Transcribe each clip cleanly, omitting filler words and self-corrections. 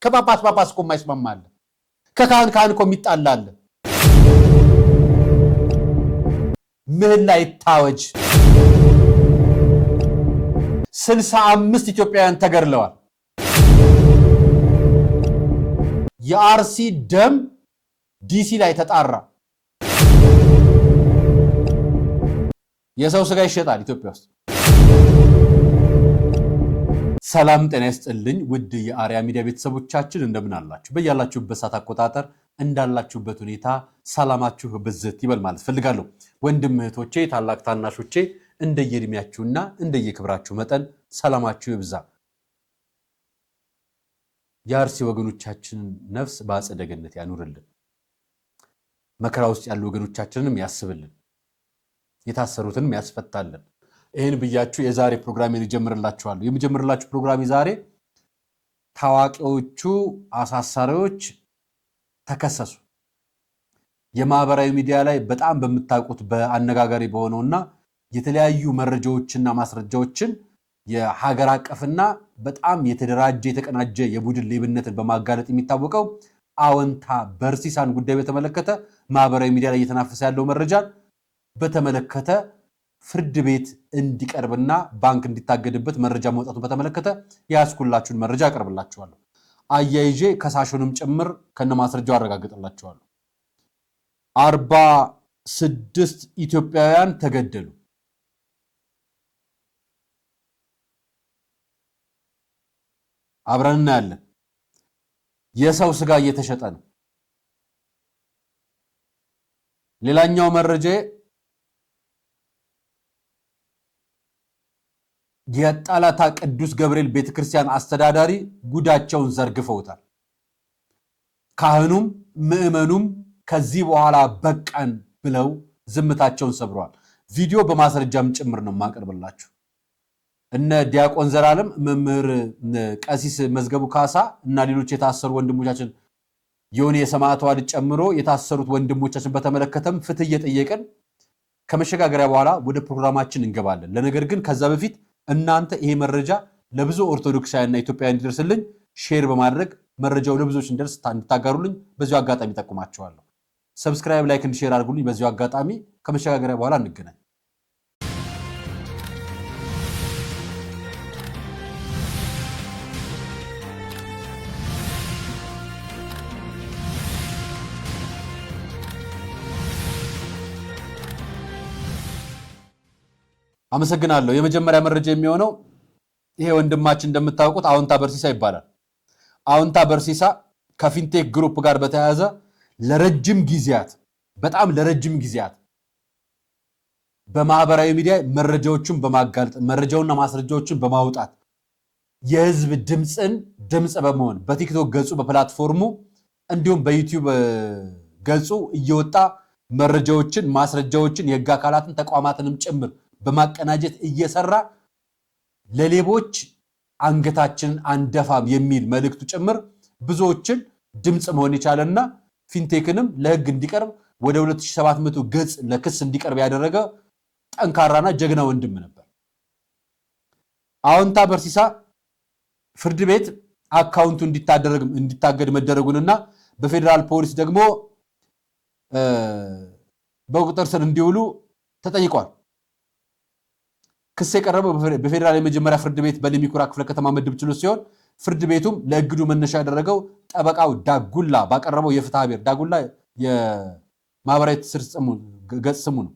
ከጳጳስ እኮ የማይስማማ አለ። ከካህን እኮ የሚጣላ አለ። ምህላ ይታወጅ። 65 ኢትዮጵያውያን ተገድለዋል። የአርሲ ደም ዲሲ ላይ ተጣራ። የሰው ስጋ ይሸጣል ኢትዮጵያ ውስጥ። ሰላም ጤና ይስጥልኝ ውድ የአርያ ሚዲያ ቤተሰቦቻችን እንደምን አላችሁ? በያላችሁበት ሰዓት አቆጣጠር እንዳላችሁበት ሁኔታ ሰላማችሁ ብዝት ይበል ማለት ፈልጋለሁ። ወንድም እህቶቼ፣ ታላቅ ታናሾቼ እንደየእድሜያችሁና እንደየክብራችሁ መጠን ሰላማችሁ ይብዛ። የአርሲ ወገኖቻችንን ነፍስ በአጸደ ገነት ያኑርልን። መከራ ውስጥ ያሉ ወገኖቻችንንም ያስብልን፣ የታሰሩትንም ያስፈታልን። ይህን ብያችሁ የዛሬ ፕሮግራሜን እጀምርላችኋለሁ። የምጀምርላችሁ ፕሮግራሜ ዛሬ ታዋቂዎቹ አሳሳሪዎች ተከሰሱ። የማህበራዊ ሚዲያ ላይ በጣም በምታውቁት በአነጋጋሪ በሆነውና የተለያዩ መረጃዎችና ማስረጃዎችን የሀገር አቀፍና በጣም የተደራጀ የተቀናጀ የቡድን ሌብነትን በማጋለጥ የሚታወቀው አወንታ በርሲሳን ጉዳይ በተመለከተ ማህበራዊ ሚዲያ ላይ እየተናፈሰ ያለው መረጃን በተመለከተ ፍርድ ቤት እንዲቀርብና ባንክ እንዲታገድበት መረጃ መውጣቱን በተመለከተ ያስኩላችሁን መረጃ አቀርብላችኋለሁ። አያይዤ ከሳሹንም ጭምር ከነማስረጃው አረጋግጥላችኋለሁ። 46 ኢትዮጵያውያን ተገደሉ። አብረን እናያለን። የሰው ስጋ እየተሸጠ ነው። ሌላኛው መረጃ የጠላታ ቅዱስ ገብርኤል ቤተክርስቲያን አስተዳዳሪ ጉዳቸውን ዘርግፈውታል። ካህኑም ምዕመኑም ከዚህ በኋላ በቃን ብለው ዝምታቸውን ሰብረዋል። ቪዲዮ በማስረጃም ጭምር ነው የማቀርብላችሁ። እነ ዲያቆን ዘላለም፣ መምህር ቀሲስ መዝገቡ ካሳ እና ሌሎች የታሰሩ ወንድሞቻችን የሆነ የሰማዕቷ ልጅ ጨምሮ የታሰሩት ወንድሞቻችን በተመለከተም ፍትህ እየጠየቅን ከመሸጋገሪያ በኋላ ወደ ፕሮግራማችን እንገባለን። ለነገር ግን ከዛ በፊት እናንተ ይሄ መረጃ ለብዙ ኦርቶዶክሳውያንና ኢትዮጵያውያን እንዲደርስልኝ ሼር በማድረግ መረጃው ለብዙዎች እንዲደርስ እንድታጋሩልኝ በዚሁ አጋጣሚ ጠቁማቸዋለሁ። ሰብስክራይብ፣ ላይክ፣ ሼር አድርጉልኝ። በዚሁ አጋጣሚ ከመሸጋገሪያ በኋላ እንገናኝ። አመሰግናለሁ። የመጀመሪያ መረጃ የሚሆነው ይሄ ወንድማችን እንደምታውቁት አወንታ በርሲሳ ይባላል። አወንታ በርሲሳ ከፊንቴክ ግሩፕ ጋር በተያያዘ ለረጅም ጊዜያት በማህበራዊ ሚዲያ መረጃዎችን በማጋለጥ መረጃውና ማስረጃዎችን በማውጣት የህዝብ ድምፅ በመሆን በቲክቶክ ገጹ በፕላትፎርሙ እንዲሁም በዩቲዩብ ገጹ እየወጣ መረጃዎችን፣ ማስረጃዎችን የህግ አካላትን ተቋማትንም ጭምር በማቀናጀት እየሰራ ለሌቦች አንገታችንን አንደፋም የሚል መልእክቱ ጭምር ብዙዎችን ድምፅ መሆን የቻለና ፊንቴክንም ለህግ እንዲቀርብ ወደ 2700 ገጽ ለክስ እንዲቀርብ ያደረገ ጠንካራና ጀግና ወንድም ነበር። አወንታ በርሲሳ ፍርድ ቤት አካውንቱ እንዲታገድ መደረጉንና በፌዴራል ፖሊስ ደግሞ በቁጥጥር ስር እንዲውሉ ተጠይቋል። ክስ የቀረበው በፌዴራል የመጀመሪያ ፍርድ ቤት በለሚኩራ ክፍለ ከተማ ምድብ ችሎት ሲሆን ፍርድ ቤቱም ለእግዱ መነሻ ያደረገው ጠበቃው ዳጉላ ባቀረበው የፍትሐ ብሔር ዳጉላ የማህበራዊ ትስስር ገጽ ስሙ ነው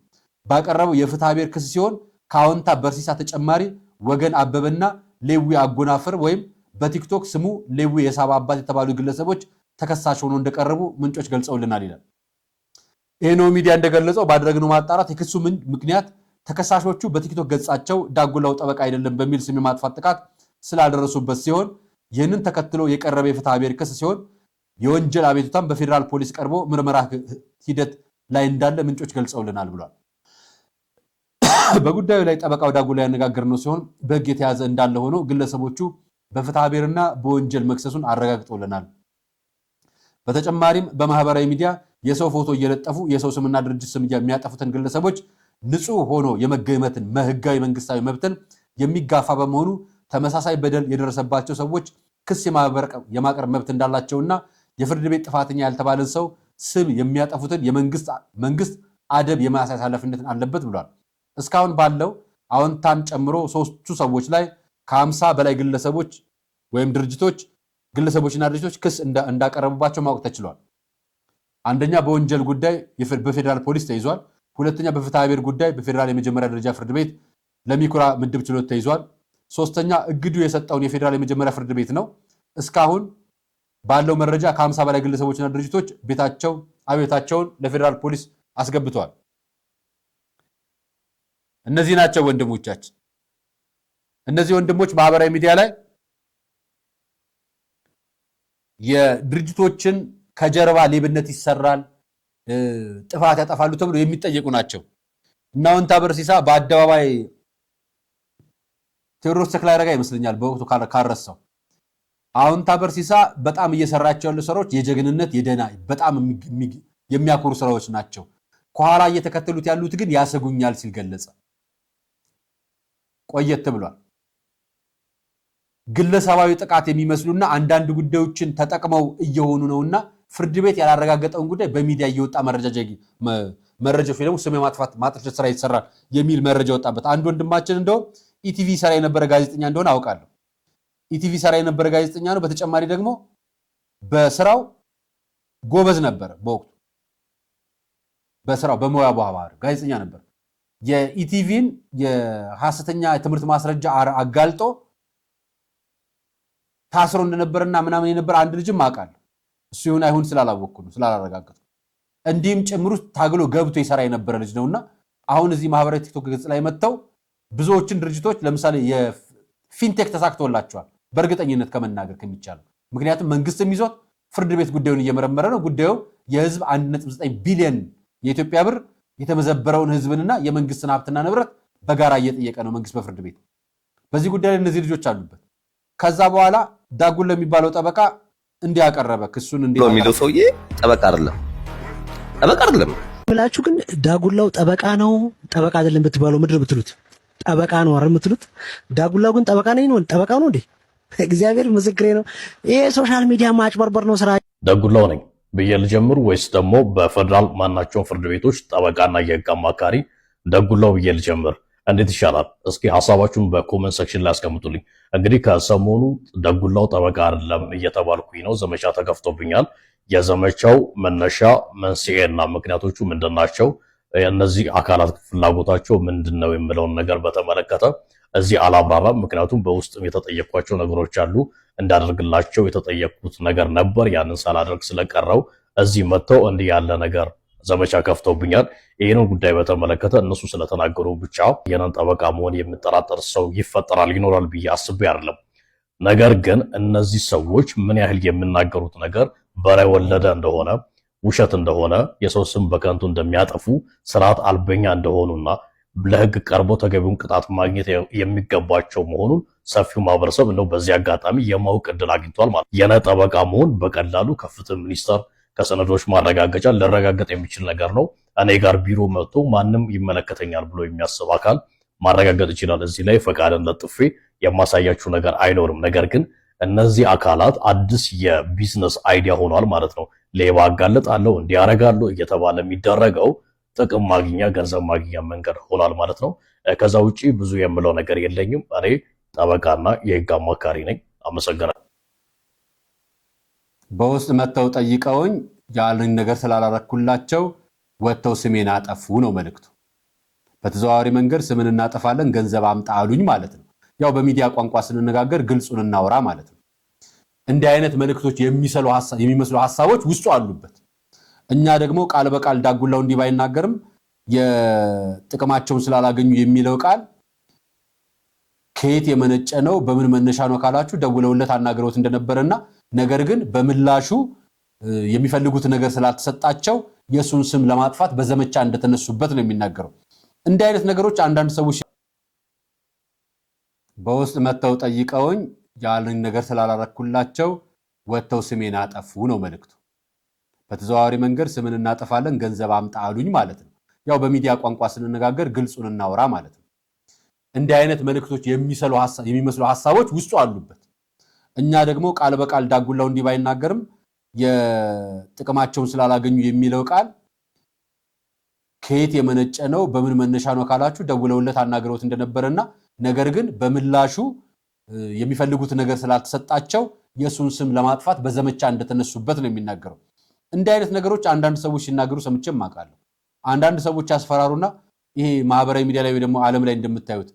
ባቀረበው የፍትሐ ብሔር ክስ ሲሆን ከአወንታ በርሲሳ ተጨማሪ ወገን አበበና ሌዊ አጎናፍር ወይም በቲክቶክ ስሙ ሌዊ የሳባ አባት የተባሉ ግለሰቦች ተከሳሽ ሆነው እንደቀረቡ ምንጮች ገልጸውልናል ይላል። ኤኖ ሚዲያ እንደገለጸው ባደረግነው ማጣራት የክሱ ምክንያት ተከሳሾቹ በቲክቶክ ገጻቸው ዳጉላው ጠበቃ አይደለም በሚል ስም የማጥፋት ጥቃት ስላደረሱበት ሲሆን ይህንን ተከትሎ የቀረበ የፍትሐ ብሔር ክስ ሲሆን የወንጀል አቤቱታም በፌዴራል ፖሊስ ቀርቦ ምርመራ ሂደት ላይ እንዳለ ምንጮች ገልጸውልናል ብሏል። በጉዳዩ ላይ ጠበቃው ዳጉላ ያነጋገርነው ሲሆን በሕግ የተያዘ እንዳለ ሆኖ ግለሰቦቹ በፍትሐ ብሔርና በወንጀል መክሰሱን አረጋግጦልናል። በተጨማሪም በማህበራዊ ሚዲያ የሰው ፎቶ እየለጠፉ የሰው ስምና ድርጅት ስም የሚያጠፉትን ግለሰቦች ንጹህ ሆኖ የመገመትን ህጋዊ መንግስታዊ መብትን የሚጋፋ በመሆኑ ተመሳሳይ በደል የደረሰባቸው ሰዎች ክስ የማቅረብ መብት እንዳላቸውና የፍርድ ቤት ጥፋተኛ ያልተባለን ሰው ስም የሚያጠፉትን መንግስት አደብ የማያሳይ ኃላፊነትን አለበት ብሏል። እስካሁን ባለው አዎንታን ጨምሮ ሶስቱ ሰዎች ላይ ከ50 በላይ ግለሰቦችና ድርጅቶች ክስ እንዳቀረቡባቸው ማወቅ ተችሏል። አንደኛ በወንጀል ጉዳይ በፌዴራል ፖሊስ ተይዟል። ሁለተኛ በፍትሐ ብሔር ጉዳይ በፌዴራል የመጀመሪያ ደረጃ ፍርድ ቤት ለሚኩራ ምድብ ችሎት ተይዟል። ሶስተኛ እግዱ የሰጠውን የፌዴራል የመጀመሪያ ፍርድ ቤት ነው። እስካሁን ባለው መረጃ ከ50 በላይ ግለሰቦችና ድርጅቶች አቤታቸውን ለፌዴራል ፖሊስ አስገብተዋል። እነዚህ ናቸው ወንድሞቻችን። እነዚህ ወንድሞች ማህበራዊ ሚዲያ ላይ የድርጅቶችን ከጀርባ ሌብነት ይሰራል፣ ጥፋት ያጠፋሉ ተብሎ የሚጠየቁ ናቸው። እና አዎንታ በርሲሳ በአደባባይ ቴዎድሮስ ተክለአረጋ ይመስለኛል በወቅቱ ካረሰው አዎንታ በርሲሳ በጣም እየሰራቸው ያሉ ስራዎች የጀግንነት የደና በጣም የሚያኮሩ ስራዎች ናቸው። ከኋላ እየተከተሉት ያሉት ግን ያሰጉኛል ሲል ገለጸ። ቆየት ብሏል። ግለሰባዊ ጥቃት የሚመስሉና አንዳንድ ጉዳዮችን ተጠቅመው እየሆኑ ነውና ፍርድ ቤት ያላረጋገጠውን ጉዳይ በሚዲያ እየወጣ መረጃዎች ደግሞ ስም ማጥፋት ስራ ይሰራል የሚል መረጃ ወጣበት። አንድ ወንድማችን እንደው ኢቲቪ ሰራ የነበረ ጋዜጠኛ እንደሆነ አውቃለሁ። ኢቲቪ ሰራ የነበረ ጋዜጠኛ ነው። በተጨማሪ ደግሞ በስራው ጎበዝ ነበር። በወቅቱ በስራው በሙያ ባህር ጋዜጠኛ ነበር። የኢቲቪን የሐሰተኛ ትምህርት ማስረጃ አጋልጦ ታስሮ እንደነበርና ምናምን የነበር አንድ ልጅም አውቃለሁ። እሱ ይሁን አይሁን ስላላወቅኩ ነው ስላላረጋገጥኩ። እንዲህም ጭምሩ ታግሎ ገብቶ ይሰራ የነበረ ልጅ ነውና አሁን እዚህ ማህበራዊ ቲክቶክ ገጽ ላይ መጥተው ብዙዎችን ድርጅቶች ለምሳሌ የፊንቴክ ተሳክቶላቸዋል በእርግጠኝነት ከመናገር ከሚቻለው። ምክንያቱም መንግስትም ይዞት ፍርድ ቤት ጉዳዩን እየመረመረ ነው። ጉዳዩ የህዝብ 1.9 ቢሊዮን የኢትዮጵያ ብር የተመዘበረውን ህዝብንና የመንግስትን ሀብትና ንብረት በጋራ እየጠየቀ ነው መንግስት በፍርድ ቤት። በዚህ ጉዳይ ላይ እነዚህ ልጆች አሉበት። ከዛ በኋላ ዳጉን ለሚባለው ጠበቃ እንዲያቀረበ ክሱን የሚለው ሰውዬ ጠበቃ አይደለም ብላችሁ ግን ዳጉላው ጠበቃ ነው ጠበቃ አይደለም ብትባለው ምድር ብትሉት ጠበቃ ነው አይደል የምትሉት? ዳጉላው ግን ጠበቃ ነው ጠበቃ ነው እንዴ? እግዚአብሔር ምስክሬ ነው። ይሄ ሶሻል ሚዲያ ማጭበርበር ነው ስራ። ዳጉላው ነኝ ብዬ ልጀምር ወይስ ደግሞ በፌደራል ማናቸውም ፍርድ ቤቶች ጠበቃና የህግ አማካሪ ዳጉላው ብዬ ልጀምር? እንዴት ይሻላል? እስኪ ሐሳባችሁን በኮሜንት ሴክሽን ላይ አስቀምጡልኝ። እንግዲህ ከሰሞኑ ዳጉላው ጠበቃ አይደለም እየተባልኩኝ ነው። ዘመቻ ተከፍቶብኛል። የዘመቻው መነሻ መንስኤና ምክንያቶቹ ምንድናቸው? እነዚህ አካላት ፍላጎታቸው ምንድነው የሚለውን ነገር በተመለከተ እዚህ አላብራራም። ምክንያቱም በውስጥም የተጠየኳቸው ነገሮች አሉ። እንዳደርግላቸው የተጠየቁት ነገር ነበር። ያንን ሳላደርግ ስለቀረው እዚህ መጥተው እንዲህ ያለ ነገር ዘመቻ ከፍተውብኛል። ይህንን ጉዳይ በተመለከተ እነሱ ስለተናገሩ ብቻ የነን ጠበቃ መሆን የሚጠራጠር ሰው ይኖራል ብዬ አስቤ አይደለም። ነገር ግን እነዚህ ሰዎች ምን ያህል የሚናገሩት ነገር በላይ ወለደ እንደሆነ፣ ውሸት እንደሆነ፣ የሰው ስም በከንቱ እንደሚያጠፉ፣ ስርዓት አልበኛ እንደሆኑና ለህግ ቀርቦ ተገቢውን ቅጣት ማግኘት የሚገባቸው መሆኑን ሰፊው ማህበረሰብ እንደው በዚህ አጋጣሚ የማወቅ ዕድል አግኝቷል ማለት። የነ ጠበቃ መሆን በቀላሉ ከፍትህ ሚኒስቴር ከሰነዶች ማረጋገጫ ሊረጋገጥ የሚችል ነገር ነው። እኔ ጋር ቢሮ መጥቶ ማንም ይመለከተኛል ብሎ የሚያስብ አካል ማረጋገጥ ይችላል። እዚህ ላይ ፈቃድን ለጥፌ የማሳያችሁ ነገር አይኖርም። ነገር ግን እነዚህ አካላት አዲስ የቢዝነስ አይዲያ ሆኗል ማለት ነው። ሌባ አጋለጣለሁ እንዲያረጋለሁ እየተባለ የሚደረገው ጥቅም ማግኛ ገንዘብ ማግኛ መንገድ ሆኗል ማለት ነው። ከዛ ውጪ ብዙ የምለው ነገር የለኝም። እኔ ጠበቃና የህግ አማካሪ ነኝ። አመሰግናለሁ። በውስጥ መተው ጠይቀውኝ ያለኝ ነገር ስላላረኩላቸው ወጥተው ስሜን አጠፉ ነው መልእክቱ። በተዘዋዋሪ መንገድ ስምን እናጠፋለን ገንዘብ አምጣ አሉኝ ማለት ነው። ያው በሚዲያ ቋንቋ ስንነጋገር ግልጹን እናውራ ማለት ነው። እንዲህ አይነት መልእክቶች የሚመስሉ ሐሳቦች ውስጡ አሉበት። እኛ ደግሞ ቃል በቃል ዳጉላው እንዲህ ባይናገርም የጥቅማቸውን ስላላገኙ የሚለው ቃል ከየት የመነጨ ነው በምን መነሻ ነው ካላችሁ ደውለውለት አናግረውት እንደነበረና ነገር ግን በምላሹ የሚፈልጉት ነገር ስላልተሰጣቸው የሱን ስም ለማጥፋት በዘመቻ እንደተነሱበት ነው የሚናገረው። እንዲህ አይነት ነገሮች አንዳንድ ሰዎች በውስጥ መተው ጠይቀውኝ ያለኝ ነገር ስላላረኩላቸው ወጥተው ስሜን አጠፉ ነው መልእክቱ። በተዘዋዋሪ መንገድ ስምን እናጠፋለን ገንዘብ አምጣ አሉኝ ማለት ነው። ያው በሚዲያ ቋንቋ ስንነጋገር ግልጹን እናውራ ማለት ነው። እንዲህ አይነት መልእክቶች የሚመስሉ ሐሳቦች ውስጡ አሉበት። እኛ ደግሞ ቃል በቃል ዳጉላው እንዲህ ባይናገርም የጥቅማቸውን ስላላገኙ የሚለው ቃል ከየት የመነጨ ነው በምን መነሻ ነው ካላችሁ ደውለውለት አናግረውት እንደነበረና ነገር ግን በምላሹ የሚፈልጉት ነገር ስላልተሰጣቸው የሱን ስም ለማጥፋት በዘመቻ እንደተነሱበት ነው የሚናገረው። እንዲህ አይነት ነገሮች አንዳንድ ሰዎች ሲናገሩ ሰምቼም አውቃለሁ። አንዳንድ ሰዎች ያስፈራሩና ይሄ ማህበራዊ ሚዲያ ላይ ወይ ደግሞ ዓለም ላይ እንደምታዩት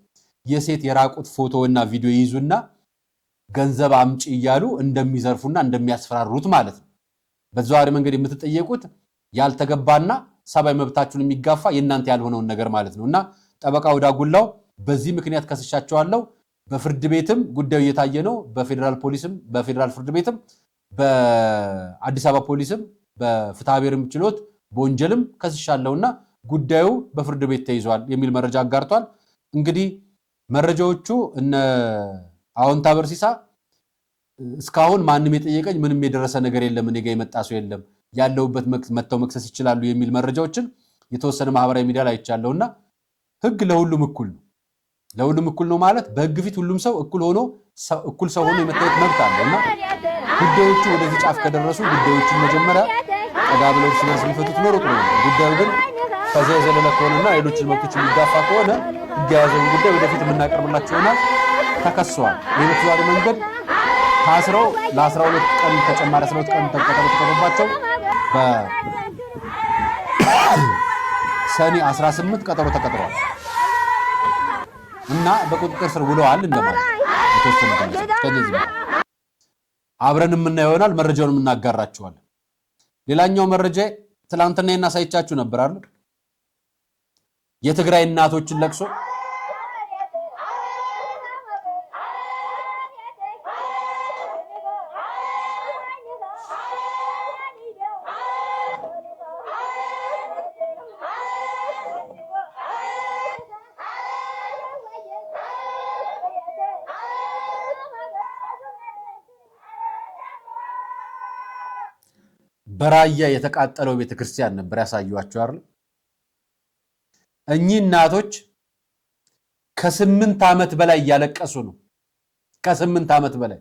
የሴት የራቁት ፎቶና ቪዲዮ ይይዙና ገንዘብ አምጪ እያሉ እንደሚዘርፉና እንደሚያስፈራሩት ማለት ነው። በዘዋሪ መንገድ የምትጠየቁት ያልተገባና ሰብአዊ መብታችሁን የሚጋፋ የእናንተ ያልሆነውን ነገር ማለት ነውና ጠበቃው ዳጉላው በዚህ ምክንያት ከስሻቸዋለሁ። በፍርድ ቤትም ጉዳዩ እየታየ ነው። በፌደራል ፖሊስም በፌደራል ፍርድ ቤትም በአዲስ አበባ ፖሊስም በፍትሐ ብሔርም ችሎት በወንጀልም ከስሻለሁና ጉዳዩ በፍርድ ቤት ተይዟል የሚል መረጃ አጋርቷል። እንግዲህ መረጃዎቹ እነ አዎንታ በርሲሳ እስካሁን ማንም የጠየቀኝ ምንም የደረሰ ነገር የለም፣ እኔ ጋር የመጣ ሰው የለም፣ ያለውበት መተው መክሰስ ይችላሉ የሚል መረጃዎችን የተወሰነ ማህበራዊ ሚዲያ ላይ አይቻለሁና ህግ ለሁሉም እኩል ነው። ለሁሉም እኩል ነው ማለት በህግ ፊት ሁሉም ሰው እኩል ሆኖ እኩል ሰው ሆኖ የመታየት መብት አለውና ጉዳዮቹ ወደዚህ ጫፍ ከደረሱ ጉዳዮቹን መጀመሪያ ጠጋ ብለው እርስ በርስ ቢፈቱት ኖሮ ጥሩ ነው። ጉዳዩ ግን ከዚያ የዘለለ ከሆነና ሌሎችን መብቶች የሚጋፋ ከሆነ ህግ የያዘውን ጉዳይ ወደፊት የምናቀርብላቸው ይሆናል። ተከሰዋል። በተዘዋዋሪ መንገድ ታስረው ለ12 ቀን ተጨማሪ 12 ቀን ተቀጠሮ ተቀርቦባቸው በሰኔ 18 ቀጠሮ ተቀጥረዋል እና በቁጥጥር ስር ውለዋል እንደማለት የተወሰነ ከዚህ አብረን የምናየው ይሆናል። መረጃውን እናጋራችኋለን። ሌላኛው መረጃ ትላንትና እናሳይቻችሁ ነበር አይደል? የትግራይ እናቶችን ለቅሶ በራያ የተቃጠለው ቤተክርስቲያን ነበር ያሳዩአችሁ አይደል? እኚህ እናቶች ከ8 ዓመት በላይ ያለቀሱ ነው። ከ8 ዓመት በላይ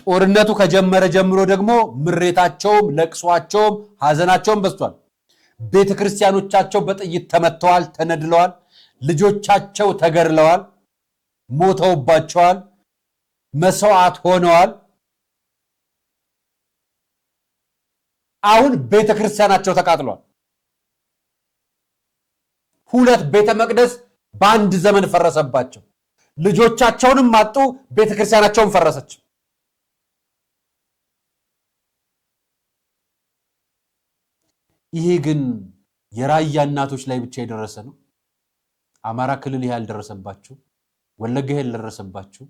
ጦርነቱ ከጀመረ ጀምሮ ደግሞ ምሬታቸውም ለቅሷቸውም ሐዘናቸውም በዝቷል። ቤተክርስቲያኖቻቸው በጥይት ተመተዋል፣ ተነድለዋል፣ ልጆቻቸው ተገድለዋል፣ ሞተውባቸዋል፣ መስዋዕት ሆነዋል። አሁን ቤተክርስቲያናቸው ተቃጥሏል። 2 ቤተ መቅደስ በአንድ ዘመን ፈረሰባቸው። ልጆቻቸውንም አጡ፣ ቤተክርስቲያናቸውን ፈረሰች። ይሄ ግን የራያ እናቶች ላይ ብቻ የደረሰ ነው። አማራ ክልል ይሄ ያልደረሰባችሁ፣ ወለጋ ይሄ ያልደረሰባችሁ፣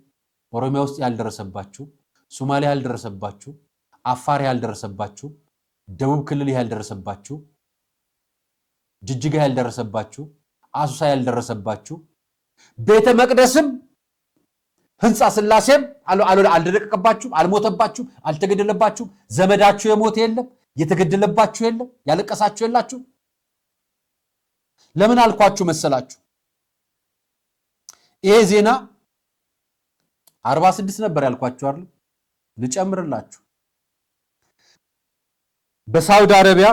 ኦሮሚያ ውስጥ ያልደረሰባችሁ፣ ሶማሊያ ያልደረሰባችሁ፣ አፋር ያልደረሰባችሁ፣ ደቡብ ክልል ያልደረሰባችሁ፣ ጅጅጋ ያልደረሰባችሁ፣ አሱሳ ያልደረሰባችሁ፣ ቤተ መቅደስም ህንፃ ስላሴም አልደረቀባችሁም፣ አልሞተባችሁም፣ አልተገደለባችሁም፣ ዘመዳችሁ የሞተ የለም፣ የተገደለባችሁ የለም፣ ያለቀሳችሁ የላችሁ። ለምን አልኳችሁ መሰላችሁ? ይሄ ዜና 46 ነበር ያልኳችሁ አይደል? ልጨምርላችሁ። በሳውዲ አረቢያ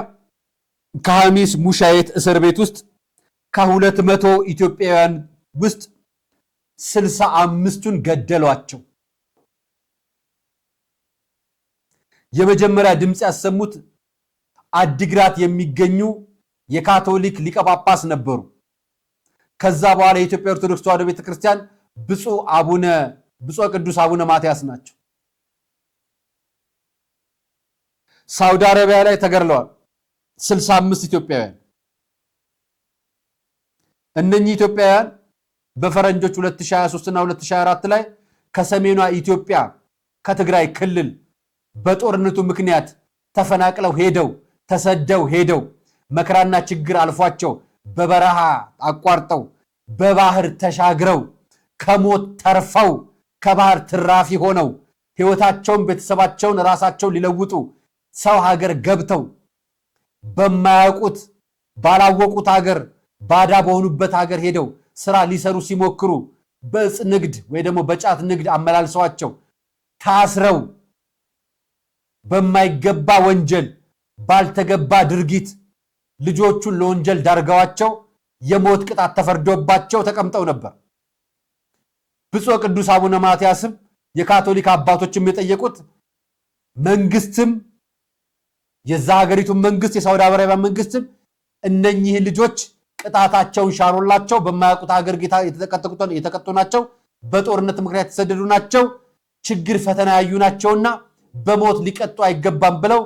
ከሐሚስ ሙሻየት እስር ቤት ውስጥ ከ200 ኢትዮጵያውያን ውስጥ 65ቱን ገደሏቸው። የመጀመሪያ ድምጽ ያሰሙት አዲግራት የሚገኙ የካቶሊክ ሊቀ ጳጳስ ነበሩ። ከዛ በኋላ የኢትዮጵያ ኦርቶዶክስ ተዋሕዶ ቤተክርስቲያን ብፁዕ ቅዱስ አቡነ ማትያስ ናቸው። ሳውዲ አረቢያ ላይ ተገድለዋል 65 ኢትዮጵያውያን። እነኚህ ኢትዮጵያውያን በፈረንጆች 2023 እና 2024 ላይ ከሰሜኗ ኢትዮጵያ ከትግራይ ክልል በጦርነቱ ምክንያት ተፈናቅለው ሄደው ተሰደው ሄደው መከራና ችግር አልፏቸው በበረሃ አቋርጠው በባህር ተሻግረው ከሞት ተርፈው ከባህር ትራፊ ሆነው ሕይወታቸውን ቤተሰባቸውን ራሳቸውን ሊለውጡ ሰው ሀገር ገብተው በማያውቁት ባላወቁት ሀገር ባዳ በሆኑበት ሀገር ሄደው ስራ ሊሰሩ ሲሞክሩ በእጽ ንግድ ወይ ደግሞ በጫት ንግድ አመላልሰዋቸው ታስረው በማይገባ ወንጀል ባልተገባ ድርጊት ልጆቹን ለወንጀል ዳርገዋቸው የሞት ቅጣት ተፈርዶባቸው ተቀምጠው ነበር። ብፁዕ ቅዱስ አቡነ ማትያስም የካቶሊክ አባቶችም የጠየቁት መንግስትም የዛ ሀገሪቱን መንግስት የሳውዲ አረቢያ መንግስትም እነኚህ ልጆች ቅጣታቸውን ሻሮላቸው በማያውቁት ሀገር ጌታ የተቀጡ ናቸው፣ በጦርነት ምክንያት የተሰደዱ ናቸው፣ ችግር ፈተና ያዩ ናቸውና በሞት ሊቀጡ አይገባም ብለው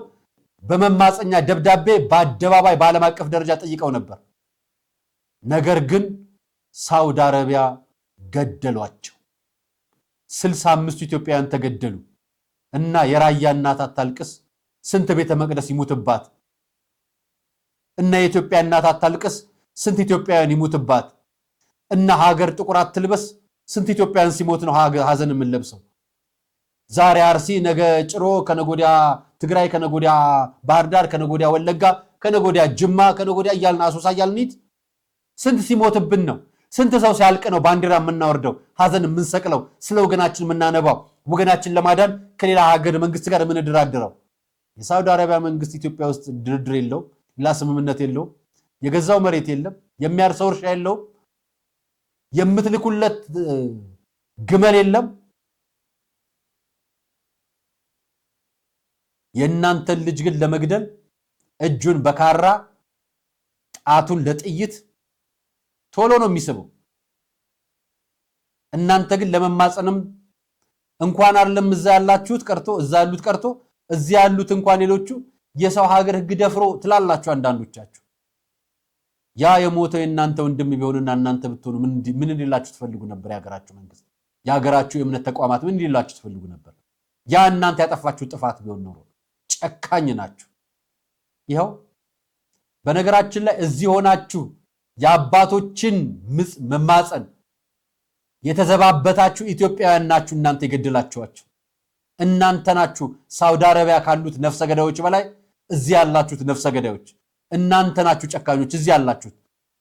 በመማፀኛ ደብዳቤ በአደባባይ በዓለም አቀፍ ደረጃ ጠይቀው ነበር። ነገር ግን ሳውዲ አረቢያ ገደሏቸው። 65 ኢትዮጵያውያን ተገደሉ እና የራያ እናት አታልቅስ ስንት ቤተ መቅደስ ይሙትባት እና የኢትዮጵያ እናት አታልቅስ ስንት ኢትዮጵያውያን ይሙትባት እና ሀገር ጥቁር አትልበስ ስንት ኢትዮጵያውያን ሲሞት ነው ሀዘን የምንለብሰው። ዛሬ አርሲ፣ ነገ ጭሮ፣ ከነጎዲያ ትግራይ፣ ከነጎዲያ ባህር ዳር፣ ከነጎዲያ ወለጋ፣ ከነጎዲያ ጅማ፣ ከነጎዲያ እያልን አሶሳ እያልን ስንት ሲሞትብን ነው? ስንት ሰው ሲያልቅ ነው ባንዲራ የምናወርደው ሀዘን የምንሰቅለው ስለ ወገናችን የምናነባው ወገናችን ለማዳን ከሌላ ሀገር መንግስት ጋር የምንደራደረው? የሳውዲ አረቢያ መንግስት ኢትዮጵያ ውስጥ ድርድር የለውም፣ ሌላ ስምምነት የለውም፣ የገዛው መሬት የለም፣ የሚያርሰው እርሻ የለውም፣ የምትልኩለት ግመል የለም። የእናንተን ልጅ ግን ለመግደል እጁን በካራ ጣቱን ለጥይት ቶሎ ነው የሚስበው። እናንተ ግን ለመማጸንም እንኳን አይደለም እዛ ያላችሁት ቀርቶ እዛ ያሉት ቀርቶ እዚህ ያሉት እንኳን ሌሎቹ የሰው ሀገር ህግ ደፍሮ ትላላችሁ አንዳንዶቻችሁ። ያ የሞተው የእናንተ ወንድም ቢሆንና እናንተ ብትሆኑ ምን እንዲላችሁ ትፈልጉ ነበር? የሀገራችሁ መንግስት፣ የሀገራችሁ የእምነት ተቋማት ምን እንዲላችሁ ትፈልጉ ነበር? ያ እናንተ ያጠፋችሁ ጥፋት ቢሆን ኖሮ ጨካኝ ናችሁ። ይኸው በነገራችን ላይ እዚህ ሆናችሁ የአባቶችን መማፀን የተዘባበታችሁ ኢትዮጵያውያን ናችሁ። እናንተ የገደላችኋቸው እናንተ ናችሁ። ሳውዲ አረቢያ ካሉት ነፍሰ ገዳዮች በላይ እዚህ ያላችሁት ነፍሰ ገዳዮች እናንተ ናችሁ። ጨካኞች እዚህ ያላችሁት።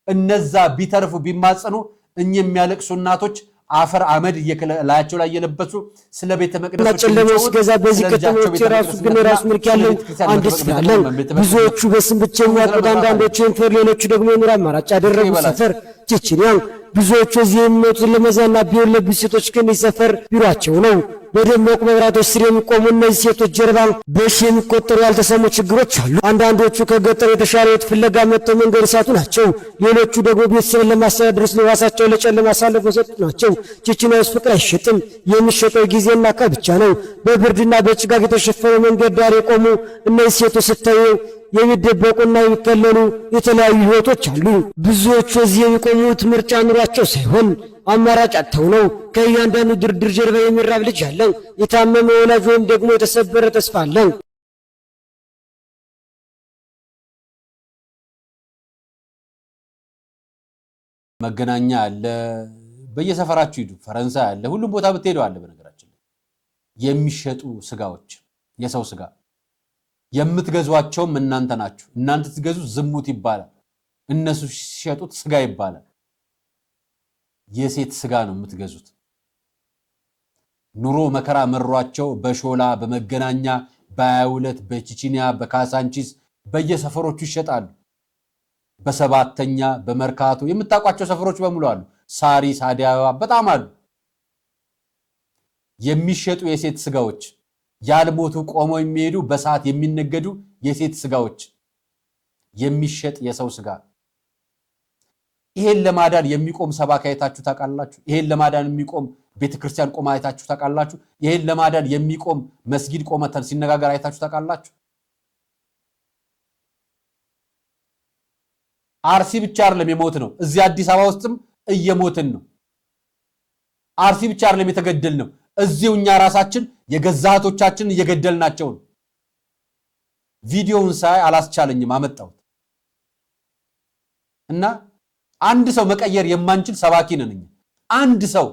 እነዛ ቢተርፉ ቢማጸኑ እኚህ የሚያለቅሱ እናቶች አፈር አመድ ላያቸው ላይ የለበሱ ስለ ቤተ መቅደስ ጨለማው ሲገዛ በዚህ ከተሞች የራሱ ግን የራሱ መልክ ያለው አንድ ስላለው ብዙዎቹ በስም ብቻ የሚያውቁት አንዳንዶቹን ሌሎቹ ደግሞ የኑሮ አማራጭ ያደረጉ ሰፈር ቼችኒያ ብዙዎቹ እዚህ የሚመጡት ለመዝናና ቢሆን ለብዙ ሴቶች ግን ሰፈር ቢሯቸው ነው። በደማቅ መብራቶች ስር የሚቆሙ እነዚህ ሴቶች ጀርባ በሺ የሚቆጠሩ ያልተሰሙ ችግሮች አሉ። አንዳንዶቹ ከገጠር የተሻለ ሕይወት ፍለጋ መጥተው መንገድ ሳቱ ናቸው። ሌሎቹ ደግሞ ቤተሰብን ለማስተዳደር ስለ ራሳቸው ለጨለማ አሳልፈው የሰጡ ናቸው። ቼችኒያ ውስጥ ፍቅር አይሸጥም፣ የሚሸጠው ጊዜና ዕቃ ብቻ ነው። በብርድና በጭጋግ የተሸፈነ መንገድ ዳር የቆሙ እነዚህ ሴቶች ስታዩ የሚደበቁና የሚከለሉ የተለያዩ ህይወቶች አሉ። ብዙዎቹ እዚህ የሚቆሙት ምርጫ ኑሯቸው ሳይሆን አማራጭ አጥተው ነው። ከእያንዳንዱ ድርድር ጀርባ የሚራብ ልጅ አለ፣ የታመመ ወላጅ ወይም ደግሞ የተሰበረ ተስፋ አለ። መገናኛ አለ፣ በየሰፈራችሁ ሂዱ፣ ፈረንሳይ አለ፣ ሁሉም ቦታ ብትሄዱ አለ። በነገራችን የሚሸጡ ስጋዎች የሰው ስጋ የምትገዟቸውም እናንተ ናችሁ። እናንተ ትገዙ ዝሙት ይባላል፣ እነሱ ሲሸጡት ስጋ ይባላል። የሴት ስጋ ነው የምትገዙት። ኑሮ መከራ መሯቸው በሾላ በመገናኛ በ22 በቺቺኒያ በካሳንቺስ በየሰፈሮቹ ይሸጣሉ። በሰባተኛ በመርካቶ የምታውቋቸው ሰፈሮች በሙሉ አሉ። ሳሪስ አዲስ አበባ በጣም አሉ የሚሸጡ የሴት ስጋዎች፣ ያልሞቱ ቆመው የሚሄዱ በሰዓት የሚነገዱ የሴት ስጋዎች፣ የሚሸጥ የሰው ስጋ። ይሄን ለማዳን የሚቆም ሰባኪ አይታችሁ ታውቃላችሁ? ይሄን ለማዳን የሚቆም ቤተክርስቲያን ቆማ አይታችሁ ታውቃላችሁ? ይሄን ለማዳን የሚቆም መስጊድ ቆመተን ሲነጋገር አይታችሁ ታውቃላችሁ? አርሲ ብቻ አይደለም የሞት ነው፣ እዚህ አዲስ አበባ ውስጥም እየሞትን ነው። አርሲ ብቻ አይደለም የተገደል ነው፣ እዚሁ እኛ ራሳችን የገዛ እህቶቻችንን እየገደልናቸው ነው። ቪዲዮውን ሳይ አላስቻለኝም አመጣሁት እና አንድ ሰው መቀየር የማንችል ሰባኪ ነን እኛ። አንድ ሰው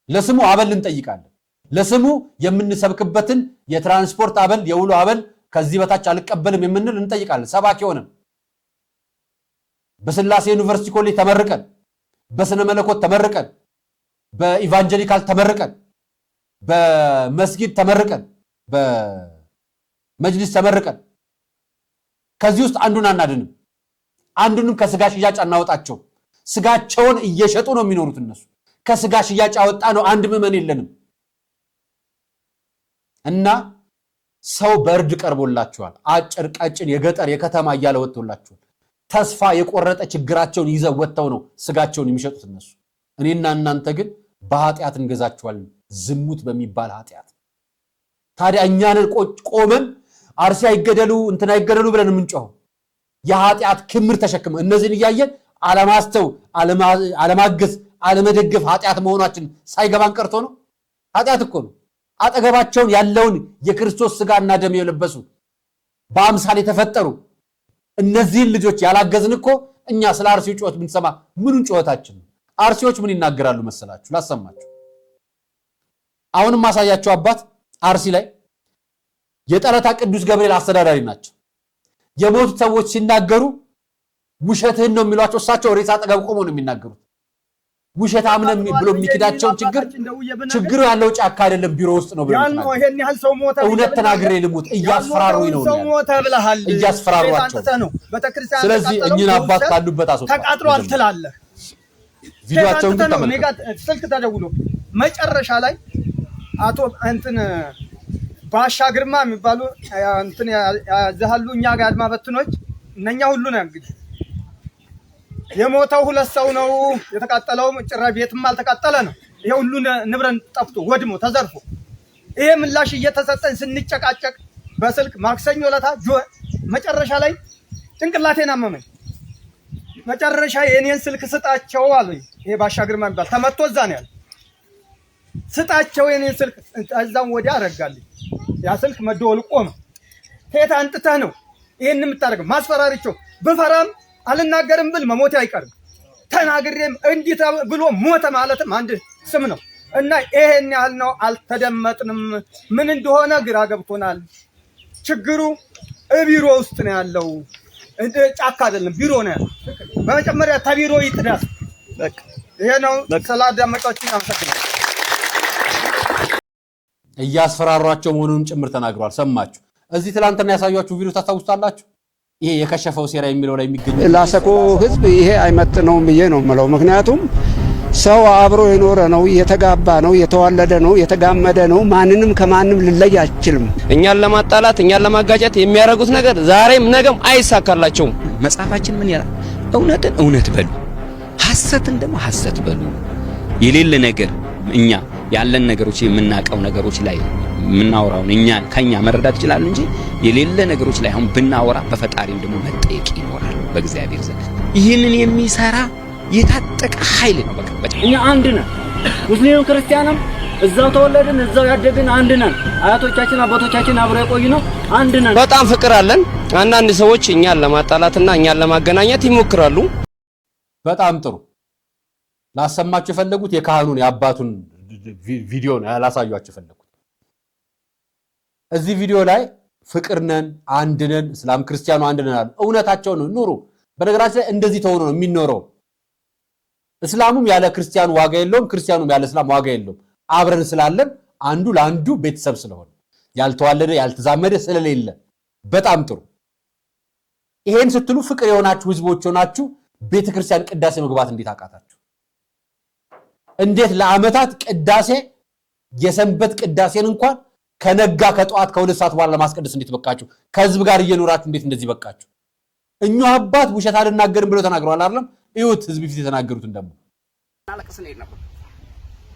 ለስሙ አበል እንጠይቃለን። ለስሙ የምንሰብክበትን የትራንስፖርት አበል፣ የውሎ አበል ከዚህ በታች አልቀበልም የምንል እንጠይቃለን። ሰባኪ ሆነን በስላሴ ዩኒቨርሲቲ ኮሌጅ ተመርቀን በስነ መለኮት ተመርቀን በኢቫንጀሊካል ተመርቀን በመስጊድ ተመርቀን በመጅሊስ ተመርቀን ከዚህ ውስጥ አንዱን አናድንም። አንዱንም ከስጋ ሽያጭ አናወጣቸው። ስጋቸውን እየሸጡ ነው የሚኖሩት እነሱ። ከስጋ ሽያጭ ያወጣ ነው አንድ ምዕመን የለንም። እና ሰው በእርድ ቀርቦላቸዋል። አጭር ቀጭን የገጠር የከተማ እያለ ወጥቶላቸዋል። ተስፋ የቆረጠ ችግራቸውን ይዘው ወጥተው ነው ስጋቸውን የሚሸጡት እነሱ። እኔና እናንተ ግን በኃጢአት እንገዛቸዋለን፣ ዝሙት በሚባል ኃጢአት። ታዲያ እኛንን ቆመን አርሲ አይገደሉ እንትና አይገደሉ ብለን የምንጮኸው የኃጢአት ክምር ተሸክመ እነዚህን እያየን አለማስተው አለማገዝ አለመደገፍ ኃጢአት መሆናችን ሳይገባን ቀርቶ ነው። ኃጢአት እኮ ነው። አጠገባቸውን ያለውን የክርስቶስ ስጋና ደም የለበሱ በአምሳል የተፈጠሩ እነዚህን ልጆች ያላገዝን እኮ እኛ ስለ አርሲው ጩኸት ብንሰማ ምኑን ጩኸታችን ነው? አርሲዎች ምን ይናገራሉ መሰላችሁ? ላሰማችሁ። አሁንም ማሳያችሁ አባት አርሲ ላይ የጠለታ ቅዱስ ገብርኤል አስተዳዳሪ ናቸው። የሞቱት ሰዎች ሲናገሩ ውሸትህን ነው የሚሏቸው። እሳቸው ሬሳ አጠገብ ቆመው ነው የሚናገሩት። ውሸት አምነን ብሎ የሚክዳቸውን ችግሩ ያለው ጫካ አይደለም ቢሮ ውስጥ ነው ብሎ እውነት ተናግሬ ልሙት እያስፈራሩኝ ነው እያስፈራሯቸው። ስለዚህ እኚህን አባት ካሉበት አስወጣ። ተቃጥሏል ትላለህ። ቪዲዮአቸውን ግን ተመልከቱ። ስልክ ተደውሎ መጨረሻ ላይ አቶ እንትን ባሻ ግርማ የሚባሉ እንትን ያዛሉ እኛ ጋር አድማ በትኖች እነኛ ሁሉ ነው እንግዲህ የሞተው 2 ሰው ነው። የተቃጠለው ጭራ ቤትም አልተቃጠለ ነው። ይሄ ሁሉ ንብረት ጠፍቶ ወድሞ ተዘርፎ ይሄ ምላሽ እየተሰጠን ስንጨቃጨቅ በስልክ ማክሰኞ ለታ መጨረሻ ላይ ጭንቅላቴን አመመኝ። መጨረሻ የኔን ስልክ ስጣቸው አሉኝ። ይሄ ባሻ ግርማ የሚባል ተመቶ እዛ ነው ያለ። ስጣቸው የኔን ስልክ እዛም ወዲያ አረጋልኝ። ያ ስልክ መደወል ቆመ። ከየት አንጥተህ ነው ይሄን የምታደርገው? ማስፈራሪቸው ብፈራም አልናገርም ብል መሞት አይቀርም። ተናግሬም እንዲህ ብሎ ሞተ ማለትም አንድ ስም ነው እና ይሄን ያህል ነው። አልተደመጥንም። ምን እንደሆነ ግራ ገብቶናል። ችግሩ ቢሮ ውስጥ ነው ያለው፣ ጫካ አይደለም ቢሮ ነው ያለው። በመጀመሪያ ተቢሮ ይጥዳስ። በቃ ይሄ ነው። ስላዳመጣችሁኝ አመሰግናለሁ። እያስፈራሯቸው መሆኑን ጭምር ተናግሯል። ሰማችሁ? እዚህ ትላንትና ያሳያችሁ ቪዲዮ ታስታውሳላችሁ? ይሄ የከሸፈው ሴራ የሚለው ላይ የሚገኝ ላሰኮ ህዝብ ይሄ አይመጥነውም ብዬ ነው የምለው። ምክንያቱም ሰው አብሮ የኖረ ነው፣ የተጋባ ነው፣ የተዋለደ ነው፣ የተጋመደ ነው። ማንንም ከማንም ልለይ አይችልም። እኛን ለማጣላት እኛን ለማጋጨት የሚያደርጉት ነገር ዛሬም ነገም አይሳካላቸውም። መጽሐፋችን ምን ይላል? እውነትን እውነት በሉ፣ ሐሰትን ደግሞ ሐሰት በሉ። የሌለ ነገር እኛ ያለን ነገሮች የምናቀው ነገሮች ላይ ምናወራውን እኛን ከኛ መረዳት ይችላል እንጂ የሌለ ነገሮች ላይ አሁን ብናወራ በፈጣሪም ደግሞ መጠየቅ ይኖራል በእግዚአብሔር ዘንድ። ይህንን የሚሰራ የታጠቀ ኃይል ነው። በቃ እኛ አንድ ነን። ሙስሊም ክርስቲያንም እዛው ተወለድን እዛው ያደግን አንድ ነን። አያቶቻችን አባቶቻችን አብረው የቆዩ ነው። አንድ ነን። በጣም ፍቅር አለን። አንዳንድ ሰዎች እኛን ለማጣላትና እኛን ለማገናኘት ይሞክራሉ። በጣም ጥሩ። ላሰማችሁ የፈለጉት የካህኑን የአባቱን ቪዲዮ ነው ላሳያችሁ የፈለጉት። እዚህ ቪዲዮ ላይ ፍቅር ነን፣ አንድ ነን፣ እስላም ክርስቲያኑ አንድ ነን አሉ። እውነታቸው ነው። ኑሩ። በነገራችን ላይ እንደዚህ ተሆኖ ነው የሚኖረው። እስላሙም ያለ ክርስቲያኑ ዋጋ የለውም፣ ክርስቲያኑም ያለ እስላም ዋጋ የለውም። አብረን ስላለን አንዱ ለአንዱ ቤተሰብ ስለሆነ ያልተዋለደ ያልተዛመደ ስለሌለ በጣም ጥሩ። ይሄን ስትሉ ፍቅር የሆናችሁ ህዝቦች ሆናችሁ ቤተክርስቲያን ቅዳሴ መግባት እንዴት አቃታችሁ? እንዴት ለዓመታት ቅዳሴ የሰንበት ቅዳሴን እንኳን ከነጋ ከጠዋት ከ2 ሰዓት በኋላ ለማስቀደስ እንዴት በቃችሁ? ከህዝብ ጋር እየኖራችሁ እንዴት እንደዚህ በቃችሁ? እኛው አባት ውሸት አልናገርም ብለው ተናግረዋል አይደለም? እዩት፣ ህዝብ ፊት የተናገሩትን ደግሞ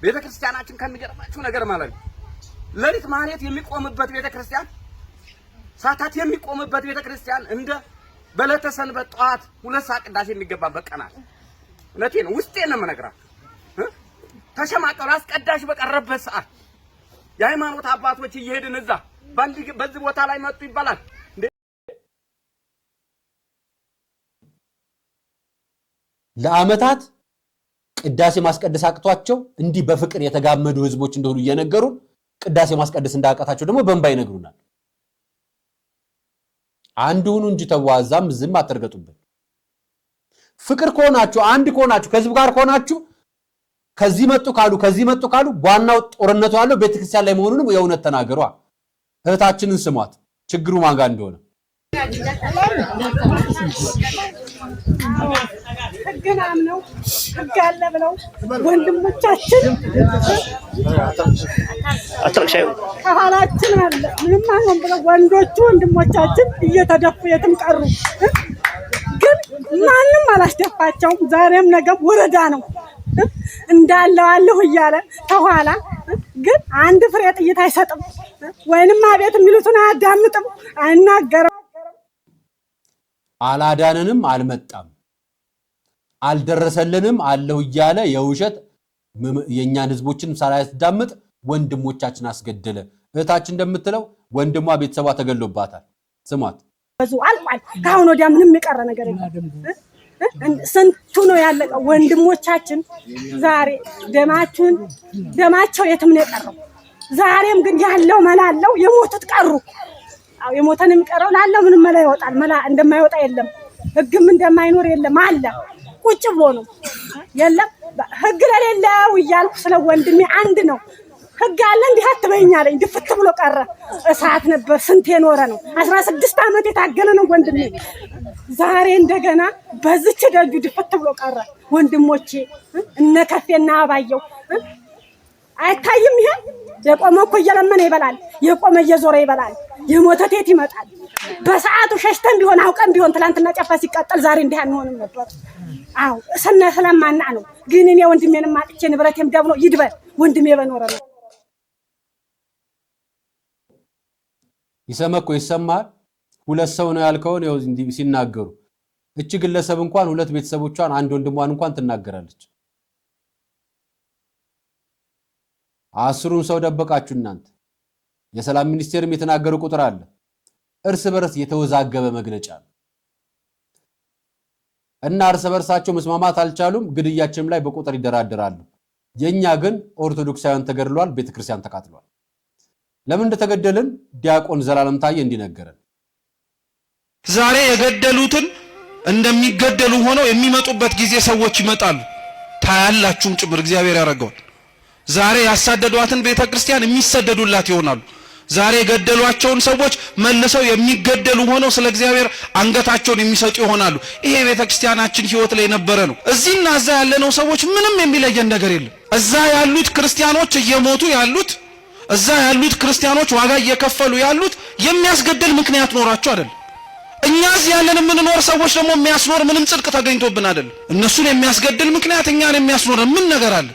ቤተክርስቲያናችን ከሚገርማችሁ ነገር ማለት ነው ለሊት ማህሌት የሚቆምበት ቤተክርስቲያን፣ ሰዓታት የሚቆምበት ቤተክርስቲያን እንደ በዕለተ ሰንበት ጠዋት 2 ሰዓት ቅዳሴ የሚገባበት ቀናት። እውነቴን ነው፣ ውስጤን ነው የምነግራችሁ። ተሸማቀሉ አስቀዳሽ በቀረበት ሰዓት የሃይማኖት አባቶች እየሄድን እዛ በዚህ ቦታ ላይ መጡ ይባላል። ለዓመታት ቅዳሴ ማስቀደስ አቅቷቸው እንዲህ በፍቅር የተጋመዱ ህዝቦች እንደሆኑ እየነገሩን ቅዳሴ ማስቀደስ እንዳቃታቸው ደግሞ በእንባ ይነግሩናል። አንድ ሁኑ እንጂ ተዋዛም ዝም አትርገጡብን። ፍቅር ከሆናችሁ አንድ ከሆናችሁ ከህዝብ ጋር ከሆናችሁ ከዚህ መጡ ካሉ ዋናው ጦርነቱ ያለው ቤተክርስቲያን ላይ መሆኑንም የእውነት ተናገሯ። እህታችንን ስሟት ችግሩ ማን ጋር እንደሆነ። ህግናም ነው ህግ አለ ብለው ወንድሞቻችን ከኋላችን አለ ምንም አይሆን ብለው ወንዶቹ ወንድሞቻችን እየተደፉ የትም ቀሩ። ግን ማንም አላስደፋቸውም። ዛሬም ነገም ወረዳ ነው እንዳለው አለሁ እያለ ተኋላ ግን አንድ ፍሬ ጥይት አይሰጥም፣ ወይንም አቤት የሚሉትን አያዳምጥም፣ አይናገርም። አላዳነንም፣ አልመጣም፣ አልደረሰልንም አለሁ እያለ የውሸት የኛን ህዝቦችን ሳላያዳምጥ ወንድሞቻችን አስገደለ። እህታችን እንደምትለው ወንድሟ ቤተሰቧ ተገሎባታል። ስሟት። ብዙ አልቋል። ካሁን ወዲያ ምንም የቀረ ነገር የለም። ስንቱ ነው ያለቀው ወንድሞቻችን። ዛሬ ደማቸው የትም ነው የቀረው። ዛሬም ግን ያለው መላለው የሞቱት ቀሩ። አው የሞተን የሚቀረው ላለው ምንም መላ ይወጣል። መላ እንደማይወጣ የለም፣ ህግም እንደማይኖር የለም አለ። ቁጭ ብሎ ነው የለም ህግ ለሌለው እያልኩ ስለ ወንድሜ አንድ ነው ህግ አለ እንዲህ አትበይኛለኝ። ድፍት ብሎ ቀረ። እሳት ነበር ስንት የኖረ ነው። 16 ዓመት የታገለ ነው ወንድሜ። ዛሬ እንደገና በዚች ደጁ ድፍት ብሎ ቀረ። ወንድሞቼ እነ ከፌና አባየው አይታይም። ይሄ የቆመ እኮ እየለመነ ይበላል፣ የቆመ እየዞረ ይበላል፣ የሞተ ቴት ይመጣል። በሰዓቱ ሸሽተን ቢሆን አውቀን ቢሆን ትላንትና ጨፋ ሲቃጠል ዛሬ እንዲህ አንሆንም ነበር። አው ስለማና ነው። ግን እኔ ወንድሜንም ማጥቼ ንብረቴም ደብሎ ይድበል ወንድሜ በኖረ ነው። ይሰማኮ ይሰማል። ሁለት ሰው ነው ያልከውን ያው እንዲህ ሲናገሩ እቺ ግለሰብ እንኳን ሁለት ቤተሰቦቿን አንድ ወንድሟን እንኳን ትናገራለች። አስሩን ሰው ደበቃችሁ እናንተ። የሰላም ሚኒስቴርም የተናገረው ቁጥር አለ። እርስ በርስ የተወዛገበ መግለጫ እና እርስ በርሳቸው መስማማት አልቻሉም። ግድያችንም ላይ በቁጥር ይደራደራሉ። የኛ ግን ኦርቶዶክሳውያን ተገድሏል፣ ቤተክርስቲያን ተቃጥሏል። ለምን እንደተገደልን ዲያቆን ዘላለም ታየ እንዲነገረን። ዛሬ የገደሉትን እንደሚገደሉ ሆነው የሚመጡበት ጊዜ ሰዎች ይመጣሉ። ታያላችሁም ጭምር እግዚአብሔር ያደርገዋል። ዛሬ ያሳደዷትን ቤተክርስቲያን የሚሰደዱላት ይሆናሉ። ዛሬ የገደሏቸውን ሰዎች መልሰው የሚገደሉ ሆነው ስለ እግዚአብሔር አንገታቸውን የሚሰጡ ይሆናሉ። ይሄ ቤተክርስቲያናችን ህይወት ላይ የነበረ ነው። እዚህና እዛ ያለነው ሰዎች ምንም የሚለየን ነገር የለም። እዛ ያሉት ክርስቲያኖች እየሞቱ ያሉት፣ እዛ ያሉት ክርስቲያኖች ዋጋ እየከፈሉ ያሉት የሚያስገድል ምክንያት ኖራቸው አይደለም። እኛ እዚህ ያለን የምንኖር ሰዎች ደግሞ የሚያስኖር ምንም ጽድቅ ተገኝቶብን አይደለም። እነሱን የሚያስገድል ምክንያት እኛን የሚያስኖር ምን ነገር አለ?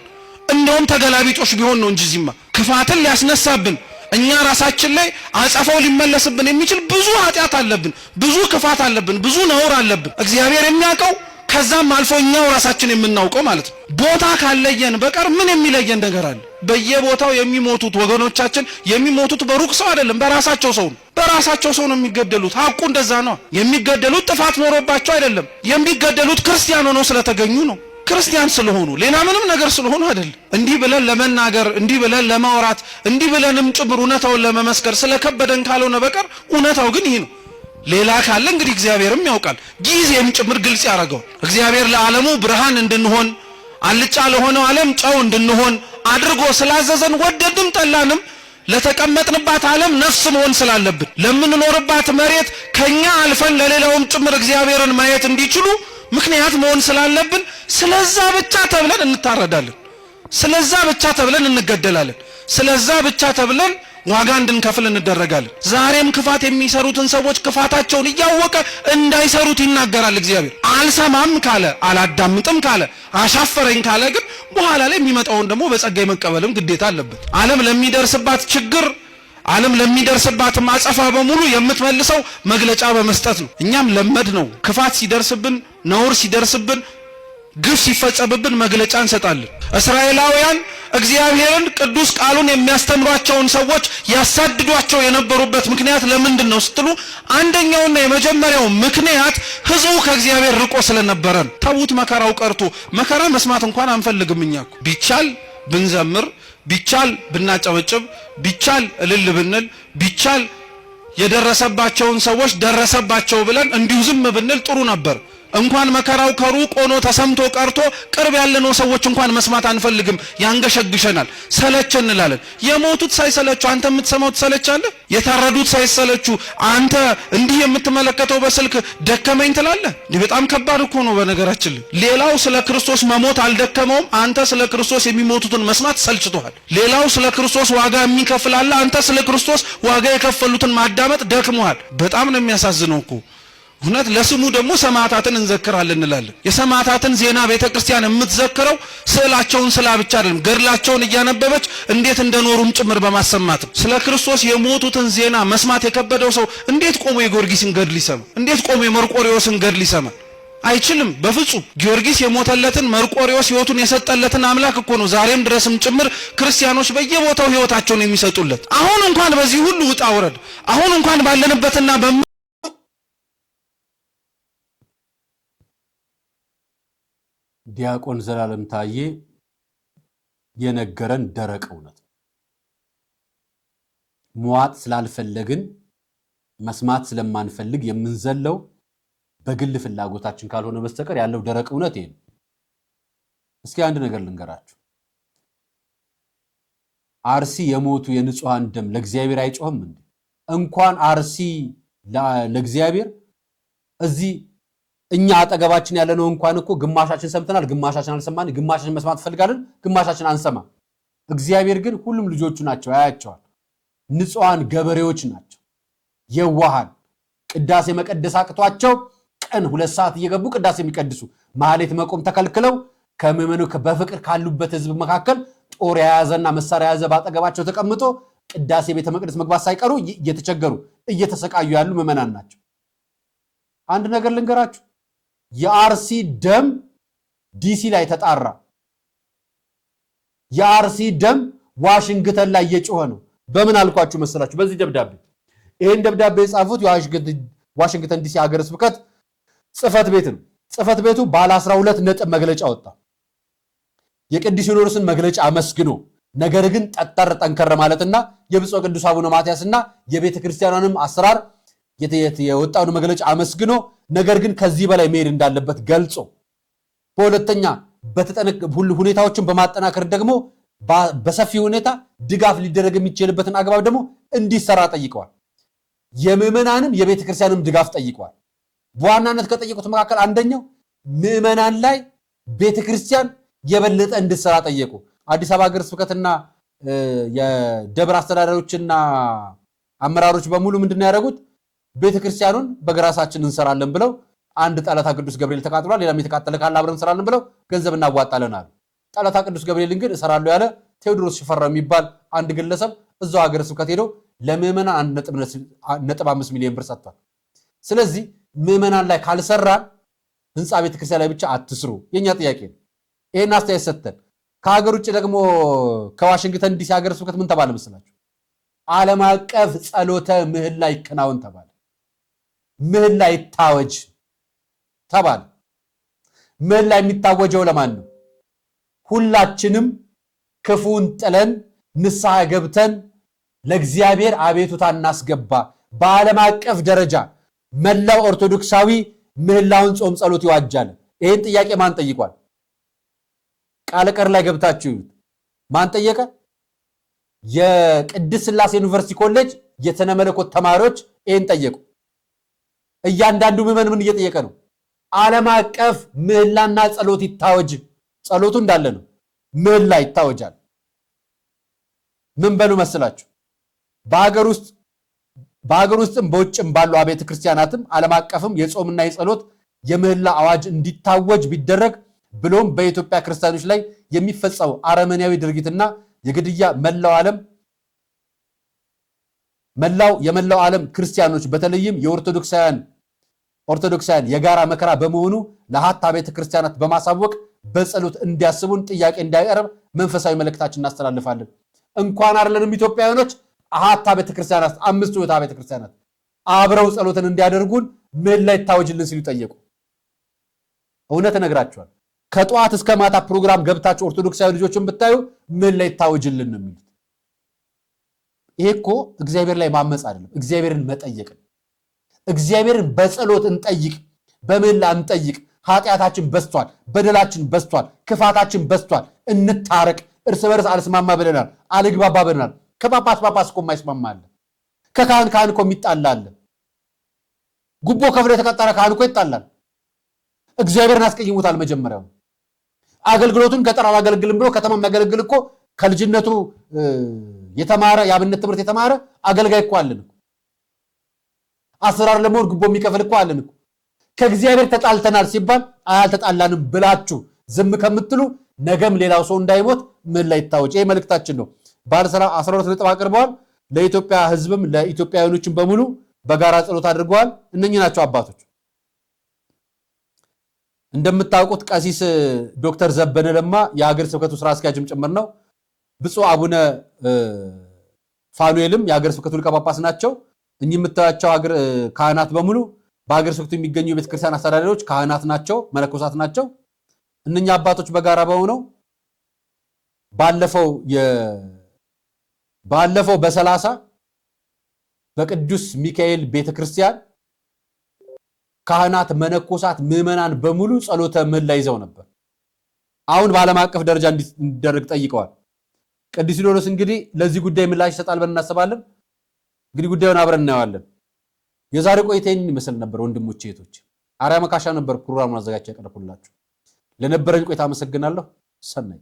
እንደውም ተገላቢጦሽ ቢሆን ነው እንጂ ዚማ ክፋትን ሊያስነሳብን እኛ ራሳችን ላይ አጸፋው ሊመለስብን የሚችል ብዙ ኃጢአት አለብን፣ ብዙ ክፋት አለብን፣ ብዙ ነውር አለብን። እግዚአብሔር የሚያውቀው ከዛም አልፎ እኛው ራሳችን የምናውቀው ማለት ነው። ቦታ ካለየን በቀር ምን የሚለየን ነገር አለ? በየቦታው የሚሞቱት ወገኖቻችን የሚሞቱት በሩቅ ሰው አይደለም፣ በራሳቸው ሰው ነው። በራሳቸው ሰው ነው የሚገደሉት። ሐቁ እንደዛ ነው። የሚገደሉት ጥፋት ኖሮባቸው አይደለም። የሚገደሉት ክርስቲያን ሆነው ስለተገኙ ነው። ክርስቲያን ስለሆኑ ሌላ ምንም ነገር ስለሆኑ አይደለም። እንዲህ ብለን ለመናገር እንዲህ ብለን ለማውራት እንዲህ ብለንም ጭምር እውነታውን ለመመስከር ስለከበደን ካልሆነ በቀር እውነታው ግን ይሄ ነው። ሌላ ካለ እንግዲህ እግዚአብሔርም ያውቃል፣ ጊዜም ጭምር ግልጽ ያደርገዋል። እግዚአብሔር ለዓለሙ ብርሃን እንድንሆን አልጫ ለሆነው ዓለም ጨው እንድንሆን አድርጎ ስላዘዘን ወደድም ጠላንም ለተቀመጥንባት ዓለም ነፍስ መሆን ስላለብን ለምንኖርባት መሬት ከኛ አልፈን ለሌላውም ጭምር እግዚአብሔርን ማየት እንዲችሉ ምክንያት መሆን ስላለብን ስለዛ ብቻ ተብለን እንታረዳለን። ስለዛ ብቻ ተብለን እንገደላለን። ስለዛ ብቻ ተብለን ዋጋ እንድንከፍል እንደረጋለን። ዛሬም ክፋት የሚሰሩትን ሰዎች ክፋታቸውን እያወቀ እንዳይሰሩት ይናገራል እግዚአብሔር። አልሰማም ካለ አላዳምጥም ካለ አሻፈረኝ ካለ ግን በኋላ ላይ የሚመጣውን ደግሞ በጸጋ መቀበልም ግዴታ አለበት። ዓለም ለሚደርስባት ችግር ዓለም ለሚደርስባት ማጸፋ በሙሉ የምትመልሰው መግለጫ በመስጠት ነው። እኛም ለመድ ነው። ክፋት ሲደርስብን፣ ነውር ሲደርስብን፣ ግፍ ሲፈጸምብን መግለጫ እንሰጣለን። እስራኤላውያን እግዚአብሔርን ቅዱስ ቃሉን የሚያስተምሯቸውን ሰዎች ያሳድዷቸው የነበሩበት ምክንያት ለምንድን ነው ስትሉ፣ አንደኛውና የመጀመሪያው ምክንያት ህዝቡ ከእግዚአብሔር ርቆ ስለነበረ ነው። ተዉት፣ መከራው ቀርቶ መከራ መስማት እንኳን አንፈልግም። እኛ ቢቻል ብንዘምር፣ ቢቻል ብናጨበጭብ፣ ቢቻል እልል ብንል፣ ቢቻል የደረሰባቸውን ሰዎች ደረሰባቸው ብለን እንዲሁ ዝም ብንል ጥሩ ነበር። እንኳን መከራው ከሩቅ ሆኖ ተሰምቶ ቀርቶ ቅርብ ያለነው ሰዎች እንኳን መስማት አንፈልግም፣ ያንገሸግሸናል፣ ሰለች እንላለን። የሞቱት ሳይሰለቹ አንተ የምትሰማው ትሰለቻለህ? የታረዱት ሳይሰለቹ አንተ እንዲህ የምትመለከተው በስልክ ደከመኝ ትላለህ? በጣም ከባድ እኮ ነው። በነገራችን ሌላው ስለ ክርስቶስ መሞት አልደከመውም፣ አንተ ስለ ክርስቶስ የሚሞቱትን መስማት ሰልችቶሃል። ሌላው ስለ ክርስቶስ ዋጋ የሚከፍል አለ፣ አንተ ስለ ክርስቶስ ዋጋ የከፈሉትን ማዳመጥ ደክሞሃል። በጣም ነው የሚያሳዝነው እኮ እውነት። ለስሙ ደግሞ ሰማዕታትን እንዘክራለን እንላለን። የሰማዕታትን ዜና ቤተክርስቲያን የምትዘክረው ስዕላቸውን ስላ ብቻ አይደለም፣ ገድላቸውን እያነበበች እንዴት እንደኖሩም ጭምር በማሰማት ነው። ስለ ክርስቶስ የሞቱትን ዜና መስማት የከበደው ሰው እንዴት ቆሞ የጊዮርጊስን ገድል ይሰማ? እንዴት ቆሞ የመርቆሪዎስን ገድል ይሰማ? አይችልም በፍጹም። ጊዮርጊስ የሞተለትን መርቆሪዎስ ሕይወቱን የሰጠለትን አምላክ እኮ ነው ዛሬም ድረስም ጭምር ክርስቲያኖች በየቦታው ሕይወታቸውን የሚሰጡለት። አሁን እንኳን በዚህ ሁሉ ውጣ ውረድ፣ አሁን እንኳን ባለንበትና ዲያቆን ዘላለም ታዬ የነገረን ደረቅ እውነት መዋጥ ስላልፈለግን መስማት ስለማንፈልግ የምንዘለው በግል ፍላጎታችን ካልሆነ በስተቀር ያለው ደረቅ እውነት ይሄ ነው። እስኪ አንድ ነገር ልንገራችሁ። አርሲ የሞቱ የንጹሃን ደም ለእግዚአብሔር አይጮህም እንዴ? እንኳን አርሲ ለእግዚአብሔር እዚህ እኛ አጠገባችን ያለነው እንኳን እኮ ግማሻችን ሰምተናል፣ ግማሻችን አልሰማን፣ ግማሻችን መስማት ፈልጋለን፣ ግማሻችን አንሰማ። እግዚአብሔር ግን ሁሉም ልጆቹ ናቸው፣ ያያቸዋል። ንጹሃን ገበሬዎች ናቸው፣ የዋሃን ቅዳሴ መቀደስ አቅቷቸው ቀን 2 ሰዓት እየገቡ ቅዳሴ የሚቀድሱ ማህሌት መቆም ተከልክለው ከምዕመኑ በፍቅር ካሉበት ህዝብ መካከል ጦር የያዘና መሳሪያ የያዘ ባጠገባቸው ተቀምጦ ቅዳሴ ቤተ መቅደስ መግባት ሳይቀሩ እየተቸገሩ እየተሰቃዩ ያሉ ምዕመናን ናቸው። አንድ ነገር ልንገራችሁ። የአርሲ ደም ዲሲ ላይ ተጣራ። የአርሲ ደም ዋሽንግተን ላይ እየጮኸ ነው። በምን አልኳችሁ መሰላችሁ? በዚህ ደብዳቤ። ይሄን ደብዳቤ የጻፉት ዋሽንግተን ዲሲ ሀገረ ስብከት ጽሕፈት ቤት ነው። ጽሕፈት ቤቱ ባለ 12 ነጥብ መግለጫ ወጣ። የቅዱስ ሲኖዶስን መግለጫ አመስግኖ ነገር ግን ጠንከር ማለትና የብፁዕ ቅዱስ አቡነ ማትያስና የቤተ ክርስቲያኗንም አሰራር የወጣውን መግለጫ አመስግኖ ነገር ግን ከዚህ በላይ መሄድ እንዳለበት ገልጾ በሁለተኛ ሁኔታዎችን በማጠናከር ደግሞ በሰፊ ሁኔታ ድጋፍ ሊደረግ የሚችልበትን አግባብ ደግሞ እንዲሰራ ጠይቀዋል። የምዕመናንም የቤተ ክርስቲያንም ድጋፍ ጠይቀዋል። በዋናነት ከጠየቁት መካከል አንደኛው ምዕመናን ላይ ቤተ ክርስቲያን የበለጠ እንድትሰራ ጠየቁ። አዲስ አበባ ሀገረ ስብከትና የደብር አስተዳዳሪዎችና አመራሮች በሙሉ ምንድነው ያደረጉት? ቤተክርስቲያኑን በግራሳችን እንሰራለን ብለው አንድ ጠለታ ቅዱስ ገብርኤል ተቃጥሏል፣ ሌላም የተቃጠለ ካለ አብረን እንሰራለን ብለው ገንዘብ እናዋጣለን አሉ። ጠለታ ቅዱስ ገብርኤልን ግን እሰራለሁ ያለ ቴዎድሮስ ሽፈራው የሚባል አንድ ግለሰብ እዛው ሀገረ ስብከት ሄዶ ለምዕመናን 1.5 ሚሊዮን ብር ሰጥቷል። ስለዚህ ምዕመናን ላይ ካልሰራን ህንፃ ቤተክርስቲያን ላይ ብቻ አትስሩ የኛ ጥያቄ ነው። ይሄን አስተያየት ሰጥተን ከሀገር ውጭ ደግሞ ከዋሽንግተን ዲሲ ሀገረ ስብከት ምን ተባለ መስላችሁ? ዓለም አቀፍ ጸሎተ ምህላ ይከናወን ተባለ። ምህላ ይታወጅ ተባለ። ምህላ የሚታወጀው ለማን ነው? ሁላችንም ክፉን ጥለን ንስሐ ገብተን ለእግዚአብሔር አቤቱታ እናስገባ። በዓለም አቀፍ ደረጃ መላው ኦርቶዶክሳዊ ምህላውን ጾም ጸሎት ይዋጃል። ይህን ጥያቄ ማን ጠይቋል? ቃለ ቀር ላይ ገብታችሁ ማን ጠየቀ? የቅድስት ሥላሴ ዩኒቨርሲቲ ኮሌጅ የሥነ መለኮት ተማሪዎች ይህን ጠየቁ። እያንዳንዱ ምዕመን ምን እየጠየቀ ነው? ዓለም አቀፍ ምህላና ጸሎት ይታወጅ። ጸሎቱ እንዳለ ነው፣ ምህላ ይታወጃል። ምን በሉ መስላችሁ? በሀገር ውስጥም በውጭም ባሉ አብያተ ክርስቲያናትም ዓለም አቀፍም የጾምና የጸሎት የምህላ አዋጅ እንዲታወጅ ቢደረግ ብሎም በኢትዮጵያ ክርስቲያኖች ላይ የሚፈጸመው አረመኔያዊ ድርጊትና የግድያ የመላው ዓለም ክርስቲያኖች በተለይም የኦርቶዶክሳውያን የጋራ መከራ በመሆኑ ለሀታ ቤተ ክርስቲያናት በማሳወቅ በጸሎት እንዲያስቡን ጥያቄ እንዲያቀርብ መንፈሳዊ መልእክታችን እናስተላልፋለን። እንኳን አይደለንም ኢትዮጵያውያኖች አሃታ ቤተ ክርስቲያናት 5 ቤተ ክርስቲያናት አብረው ጸሎትን እንዲያደርጉን ምህላ ይታወጅልን ሲሉ ጠየቁ። እውነት እነግራችኋል፣ ከጧት እስከ ማታ ፕሮግራም ገብታችሁ ኦርቶዶክሳዊ ልጆችን ብታዩ ምህላ ይታወጅልን ነው የሚሉት። ይሄ እኮ እግዚአብሔር ላይ ማመጽ አይደለም፣ እግዚአብሔርን መጠየቅ። እግዚአብሔርን በጸሎት እንጠይቅ፣ በምህላ እንጠይቅ። ኃጢአታችን በስቷል፣ በደላችን በስቷል፣ ክፋታችን በስቷል። እንታረቅ። እርስ በርስ አልስማማ ብለናል፣ አልግባባ ብለናል። ከጳጳስ እኮ የማይስማማ አለ። ከካህን እኮ የሚጣላ አለ። ጉቦ ከፍሎ የተቀጠረ ካህን እኮ ይጣላል። እግዚአብሔርን አስቀይሙታል። መጀመሪያው አገልግሎቱን ገጠር አላገለግልም ብሎ ከተማ የሚያገለግል እኮ ከልጅነቱ የተማረ የአብነት ትምህርት የተማረ አገልጋይ እኮ አለን። አሰራር ለመሆን ጉቦ የሚከፍል እኮ አለን። ከእግዚአብሔር ተጣልተናል ሲባል አልተጣላንም ብላችሁ ዝም ከምትሉ ነገም ሌላው ሰው እንዳይሞት ምን ላይ ይታወጭ። ይሄ መልእክታችን ነው። ባለ 12 ነጥብ አቅርበዋል። ለኢትዮጵያ ሕዝብም ለኢትዮጵያውያኖችም በሙሉ በጋራ ጸሎት አድርገዋል። እነኚህ ናቸው አባቶች። እንደምታውቁት ቀሲስ ዶክተር ዘበነ ለማ የሀገር ስብከቱ ስራ አስኪያጅም ጭምር ነው። ብፁዕ አቡነ ፋኑኤልም የሀገር ስብከቱ ሊቀ ጳጳስ ናቸው። እኚህ የምታያቸው ካህናት በሙሉ በሀገር ስብከቱ የሚገኙ የቤተክርስቲያን አስተዳዳሪዎች ካህናት ናቸው፣ መነኮሳት ናቸው። እነኛ አባቶች በጋራ በሆነው ባለፈው በ30 በቅዱስ ሚካኤል ቤተክርስቲያን ካህናት፣ መነኮሳት፣ ምዕመናን በሙሉ ጸሎተ ምህላ ይዘው ነበር። አሁን በዓለም አቀፍ ደረጃ እንዲደረግ ጠይቀዋል። ቅዱስ ሲኖዶስ እንግዲህ ለዚህ ጉዳይ ምላሽ ይሰጣል ብለን እናስባለን። እንግዲህ ጉዳዩን አብረን እናየዋለን። የዛሬ ቆይታዬን ይመስል ነበር። ወንድሞቼ እህቶቼ፣ አርያ መካሻ ነበር ፕሮግራሙን አዘጋጅቼ ያቀረብኩላችሁ። ለነበረኝ ቆይታ አመሰግናለሁ። ሰናይ